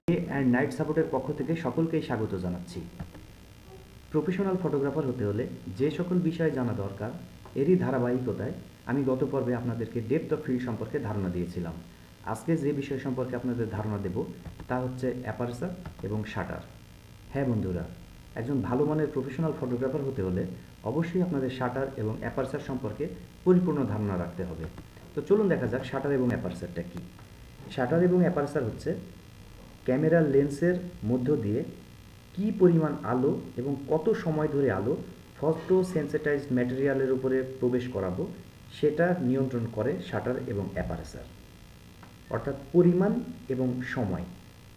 Day and night সাপোর্টের পক্ষ থেকে সকলকেই স্বাগত জানাচ্ছি। প্রফেশনাল ফটোগ্রাফার হতে হলে যে সকল বিষয় জানা দরকার এরই ধারাবাহিকতায় আমি গত পর্বে আপনাদেরকে ডেপথ অফ ফিল্ড সম্পর্কে ধারণা দিয়েছিলাম। আজকে যে বিষয় সম্পর্কে আপনাদের ধারণা দেব তা হচ্ছে অ্যাপারচার এবং শাটার। হ্যাঁ বন্ধুরা, একজন ভালো মানের প্রফেশনাল ফটোগ্রাফার হতে হলে অবশ্যই আপনাদের শাটার এবং অ্যাপারচার সম্পর্কে পরিপূর্ণ ধারণা রাখতে হবে। তো চলুন দেখা যাক শাটার এবং অ্যাপারচারটা কী। শাটার এবং অ্যাপারচার হচ্ছে ক্যামেরার লেন্সের মধ্য দিয়ে কী পরিমাণ আলো এবং কত সময় ধরে আলো ফটো সেন্সিটাইজড ম্যাটেরিয়ালের উপরে প্রবেশ করাবো সেটা নিয়ন্ত্রণ করে শাটার এবং অ্যাপারচার। অর্থাৎ পরিমাণ এবং সময়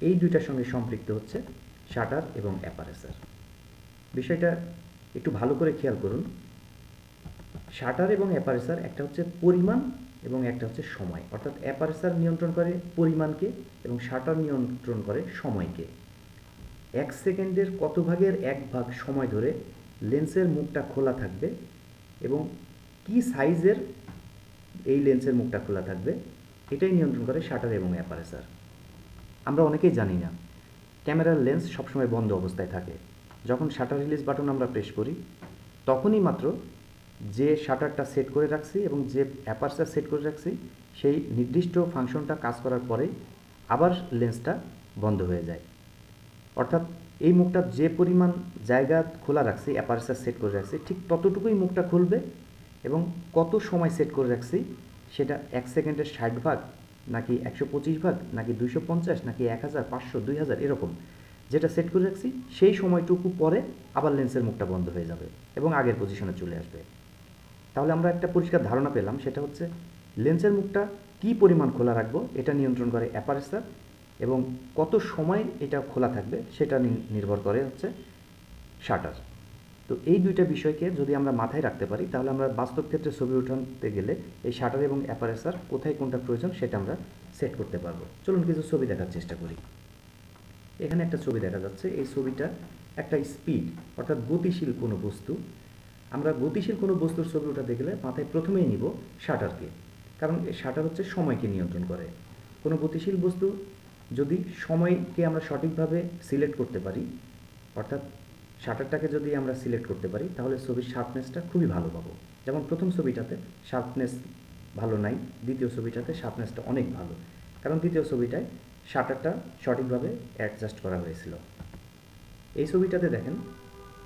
এই দুইটার সঙ্গে সম্পৃক্ত হচ্ছে শাটার এবং অ্যাপারচার। বিষয়টা একটু ভালো করে খেয়াল করুন। শাটার এবং অ্যাপারচার একটা হচ্ছে পরিমাণ এবং একটা হচ্ছে সময়। অর্থাৎ অ্যাপারচার নিয়ন্ত্রণ করে পরিমাণকে এবং শাটার নিয়ন্ত্রণ করে সময়কে। 1 সেকেন্ডের কত ভাগের 1 ভাগ সময় ধরে লেন্সের মুখটা খোলা থাকবে এবং কি সাইজের এই লেন্সের মুখটা খোলা থাকবে এটাই নিয়ন্ত্রণ করে শাটার এবং অ্যাপারচার। আমরা অনেকেই জানি না ক্যামেরার লেন্স সবসময় বন্ধ অবস্থায় থাকে। যখন শাটার রিলিজ বাটন আমরা প্রেস করি তখনই মাত্র যে শাটারটা সেট করে রাখছি এবং যে অ্যাপারচার সেট করে রাখছি সেই নির্দিষ্ট ফাংশনটা কাজ করার পরেই আবার লেন্সটা বন্ধ হয়ে যায়। অর্থাৎ এই মুখটা যে পরিমাণ জায়গা খোলা রাখছি অ্যাপারচার সেট করে রাখছি ঠিক ততটুকুই মুখটা খুলবে এবং কত সময় সেট করে রাখছি সেটা 1 সেকেন্ডের 60 ভাগ নাকি 125 ভাগ নাকি 250 নাকি 1000 500 2000 এরকম যেটা সেট করে রাখছি সেই সময়টুকু পরে আবার লেন্সের মুখটা বন্ধ হয়ে যাবে এবং আগের পজিশনে চলে আসবে। তাহলে আমরা একটা পরিষ্কার ধারণা পেলাম, সেটা হচ্ছে লেন্সের মুখটা কী পরিমাণ খোলা রাখবো এটা নিয়ন্ত্রণ করে অ্যাপারচার এবং কত সময় এটা খোলা থাকবে সেটা নির্ভর করে হচ্ছে শাটার। তো এই দুইটা বিষয়কে যদি আমরা মাথায় রাখতে পারি তাহলে আমরা বাস্তব ক্ষেত্রে ছবি উঠাতে গেলে এই শাটার এবং অ্যাপারচার কোথায় কোনটা প্রয়োজন সেটা আমরা সেট করতে পারবো। চলুন কিছু ছবি দেখার চেষ্টা করি। এখানে একটা ছবি দেখা যাচ্ছে। এই ছবিটা একটা স্পিড অর্থাৎ গতিশীল কোনো বস্তু। আমরা গতিশীল কোনো বস্তুর ছবি উঠাতে গেলে মাথায় প্রথমেই নিব শাটারকে, কারণ এই শাটার হচ্ছে সময়কে নিয়ন্ত্রণ করে। কোনো গতিশীল বস্তু যদি সময়কে আমরা সঠিকভাবে সিলেক্ট করতে পারি, অর্থাৎ শাটারটাকে যদি আমরা সিলেক্ট করতে পারি তাহলে ছবির শার্পনেসটা খুবই ভালো পাবো। যেমন প্রথম ছবিটাতে শার্পনেস ভালো নাই, দ্বিতীয় ছবিটাতে শার্পনেসটা অনেক ভালো, কারণ দ্বিতীয় ছবিটায় শাটারটা সঠিকভাবে অ্যাডজাস্ট করা হয়েছিল। এই ছবিটাতে দেখেন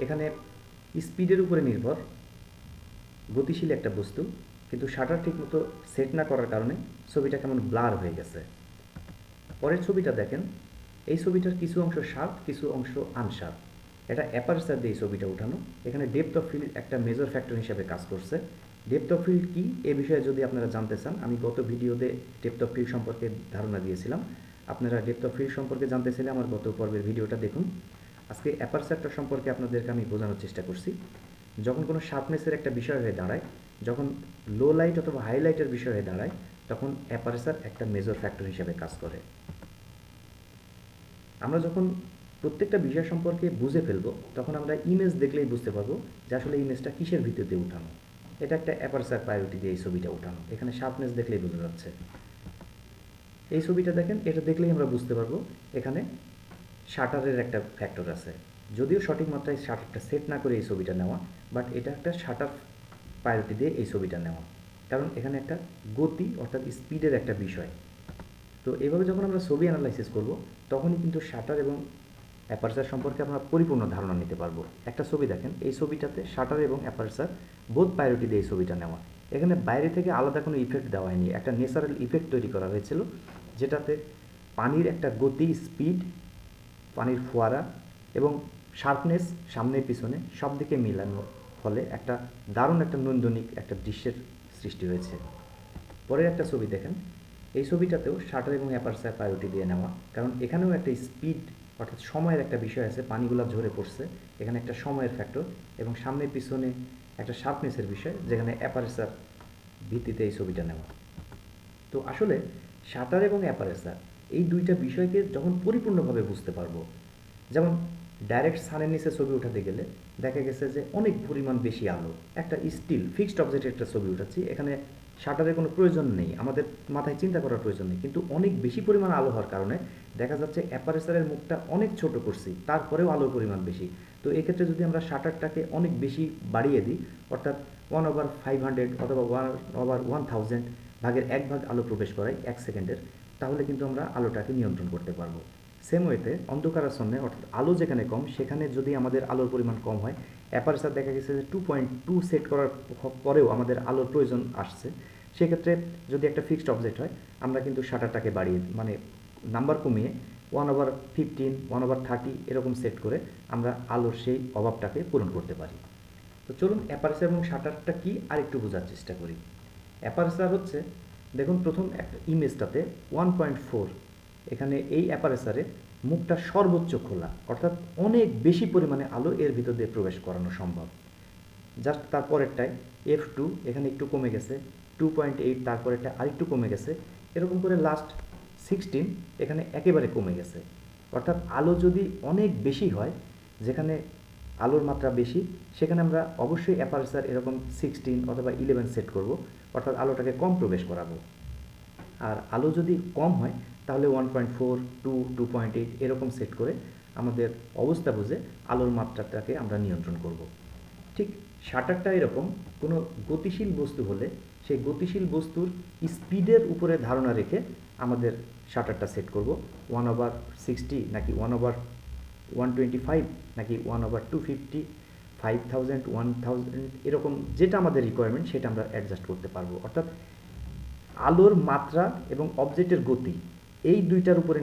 এখানে স্পিডের উপরে নির্ভর গতিশীল একটা বস্তু, কিন্তু শাটার ঠিকমতো সেট না করার কারণে ছবিটা কেমন ব্লার হয়ে গেছে। পরের ছবিটা দেখেন, এই ছবিটার কিছু অংশ শার্প কিছু অংশ আনশার্প। এটা অ্যাপারচার দিয়ে এই ছবিটা উঠানো। এখানে ডেপথ অফ ফিল্ড একটা মেজর ফ্যাক্টর হিসেবে কাজ করছে। ডেপথ অফ ফিল্ড কী এ বিষয়ে যদি আপনারা জানতে চান, আমি গত ভিডিওতে ডেপথ অফ ফিল্ড সম্পর্কে ধারণা দিয়েছিলাম। আপনারা ডেপথ অফ ফিল্ড সম্পর্কে জানতে চাইলে আমার গত পর্বের ভিডিওটা দেখুন। আজকে অ্যাপারচারটা সম্পর্কে আপনাদেরকে আমি বোঝানোর চেষ্টা করছি। যখন কোনো শার্পনেসের একটা বিষয় হয়ে দাঁড়ায়, যখন লো লাইট অথবা হাইলাইটের বিষয় হয়ে দাঁড়ায়, তখন অ্যাপারচার একটা মেজর ফ্যাক্টর হিসেবে কাজ করে। আমরা যখন প্রত্যেকটা বিষয় সম্পর্কে বুঝে ফেলবো তখন আমরা ইমেজ দেখলেই বুঝতে পারবো যে আসলে ইমেজটা কিসের ভিত্তিতে উঠানো। এটা একটা অ্যাপারচার প্রায়োরিটি দিয়ে এই ছবিটা উঠানো। এখানে শার্পনেস দেখলেই বোঝা যাচ্ছে। এই ছবিটা দেখেন, এটা দেখলেই আমরা বুঝতে পারবো এখানে শাটারের একটা ফ্যাক্টর আছে। যদিও সঠিক মাত্রায় শাটারটা সেট না করে এই ছবিটা নেওয়া, বাট এটা একটা শাটার প্রায়োরিটি দিয়ে এই ছবিটা নেওয়া, কারণ এখানে একটা গতি অর্থাৎ স্পিডের একটা বিষয়। তো এইভাবে যখন আমরা ছবি অ্যানালাইসিস করব তখনই কিন্তু শাটার এবং অ্যাপারচার সম্পর্কে আমরা পরিপূর্ণ ধারণা নিতে পারবো। একটা ছবি দেখেন, এই ছবিটাতে শাটার এবং অ্যাপারচার বোথ প্রায়োরিটি দিয়ে এই ছবিটা নেওয়া। এখানে বাইরে থেকে আলাদা কোনো ইফেক্ট দেওয়া হয়নি, একটা ন্যাচারাল ইফেক্ট তৈরি করা হয়েছিল যেটাতে পানির একটা গতি, স্পিড, পানির ফোয়ারা এবং শার্পনেস সামনে পিছনে সব দিকে মিলানোর ফলে একটা দারুণ একটা নৈন্দনিক একটা দৃশ্যের সৃষ্টি হয়েছে। পরের একটা ছবি দেখেন, এই ছবিটাতেও শাটার এবং অ্যাপারচার প্রায়োরিটি দিয়ে নেওয়া, কারণ এখানেও একটা স্পিড অর্থাৎ সময়ের একটা বিষয় আছে। পানিগুলো ঝরে পড়ছে, এখানে একটা সময়ের ফ্যাক্টর এবং সামনে পিছনে একটা শার্পনেসের বিষয়, যেখানে অ্যাপারচার ভিত্তিতে এই ছবিটা নেওয়া। তো আসলে শাটার এবং অ্যাপারচার এই দুইটা বিষয়কে যখন পরিপূর্ণভাবে বুঝতে পারবো, যেমন ডাইরেক্ট সানের নিচে ছবি উঠাতে গেলে দেখা গেছে যে অনেক পরিমাণ বেশি আলো, একটা স্টিল ফিক্সড অবজেক্টের একটা ছবি উঠাচ্ছি, এখানে শাটারের কোনো প্রয়োজন নেই, আমাদের মাথায় চিন্তা করার প্রয়োজন নেই, কিন্তু অনেক বেশি পরিমাণ আলো হওয়ার কারণে দেখা যাচ্ছে অ্যাপারেচারের মুখটা অনেক ছোট করছি, তারপরেও আলোর পরিমাণ বেশি। তো এক্ষেত্রে যদি আমরা শাটারটাকে অনেক বেশি বাড়িয়ে দিই, অর্থাৎ 1/500 অথবা 1/1000 ভাগের 1 ভাগ আলো প্রবেশ করাই 1 সেকেন্ডের, তাহলে কিন্তু আমরা আলোটাকে নিয়ন্ত্রণ করতে পারবো। সেম ওয়েতে অন্ধকারাচ্ছন্নে অর্থাৎ আলো যেখানে কম সেখানে যদি আমাদের আলোর পরিমাণ কম হয়, অ্যাপারেচার দেখা গেছে যে 2.2 সেট করার পরেও আমাদের আলোর প্রয়োজন আসছে, সেক্ষেত্রে যদি একটা ফিক্সড অবজেক্ট হয় আমরা কিন্তু শাটারটাকে বাড়িয়ে মানে নাম্বার কমিয়ে 1/15 1/30 এরকম সেট করে আমরা আলোর সেই অভাবটাকে পূরণ করতে পারি। তো চলুন অ্যাপারেচার এবং শাটারটা কি আরেকটু বোঝার চেষ্টা করি। অ্যাপারেচার হচ্ছে, দেখুন প্রথম একটা ইমেজটাতে 1.4, এখানে এই অ্যাপারেচারে মুখটা সর্বোচ্চ খোলা, অর্থাৎ অনেক বেশি পরিমাণে আলো এর ভিতর দিয়ে প্রবেশ করানো সম্ভব। জাস্ট তারপরেরটায় F2, এখানে একটু কমে গেছে, 2.8, তারপরেরটা আরেকটু কমে গেছে, এরকম করে লাস্ট 16 এখানে একেবারে কমে গেছে। অর্থাৎ আলো যদি অনেক বেশি হয়, যেখানে আলোর মাত্রা বেশি, সেখানে আমরা অবশ্যই অ্যাপারেচার এরকম 16 অথবা 11 সেট করব, অর্থাৎ আলোটাকে কম প্রবেশ করাবো। আর আলো যদি কম হয় তাহলে 1.4, 2, 2.8 এরকম সেট করে আমাদের অবস্থা বুঝে আলোর মাত্রাটাকে আমরা নিয়ন্ত্রণ করব। ঠিক শাটারটা এরকম, কোনো গতিশীল বস্তু হলে সেই গতিশীল বস্তুর স্পিডের উপরে ধারণা রেখে আমাদের শাটারটা সেট করব, 1/60 নাকি 1/125 নাকি 1/250, 5000, 1000, এরকম যেটা আমাদের রিকোয়ারমেন্ট সেটা আমরা অ্যাডজাস্ট করতে পারবো। অর্থাৎ আলোর মাত্রা এবং অবজেক্টের গতি, এই দুইটার উপরে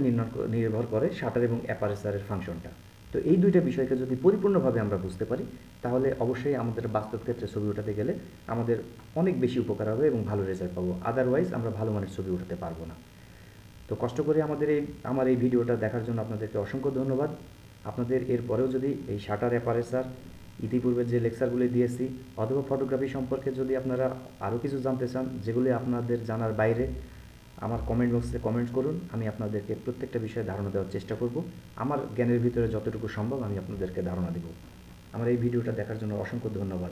নির্ভর করে শাটার এবং অ্যাপারেচারের ফাংশনটা। তো এই দুইটা বিষয়কে যদি পরিপূর্ণভাবে আমরা বুঝতে পারি, তাহলে অবশ্যই আমাদের বাস্তব ক্ষেত্রে ছবি উঠাতে গেলে আমাদের অনেক বেশি উপকার হবে এবং ভালো রেজাল্ট পাবো। আদারওয়াইজ আমরা ভালো মানের ছবি উঠাতে পারবো না। তো কষ্ট করে আমার এই ভিডিওটা দেখার জন্য আপনাদেরকে অসংখ্য ধন্যবাদ। আপনাদের এরপরেও যদি এই শাটার, অ্যাপারেচার, ইতিপূর্বে যে লেকচারগুলি দিয়েছি অথবা ফটোগ্রাফি সম্পর্কে যদি আপনারা আরও কিছু জানতে চান, যেগুলি আপনাদের জানার বাইরে, আমার কমেন্ট বক্সে কমেন্ট করুন। আমি আপনাদেরকে প্রত্যেকটা বিষয়ে ধারণা দেওয়ার চেষ্টা করব। আমার জ্ঞানের ভিতরে যতটুকু সম্ভব আমি আপনাদেরকে ধারণা দেব। আমার এই ভিডিওটা দেখার জন্য অসংখ্য ধন্যবাদ।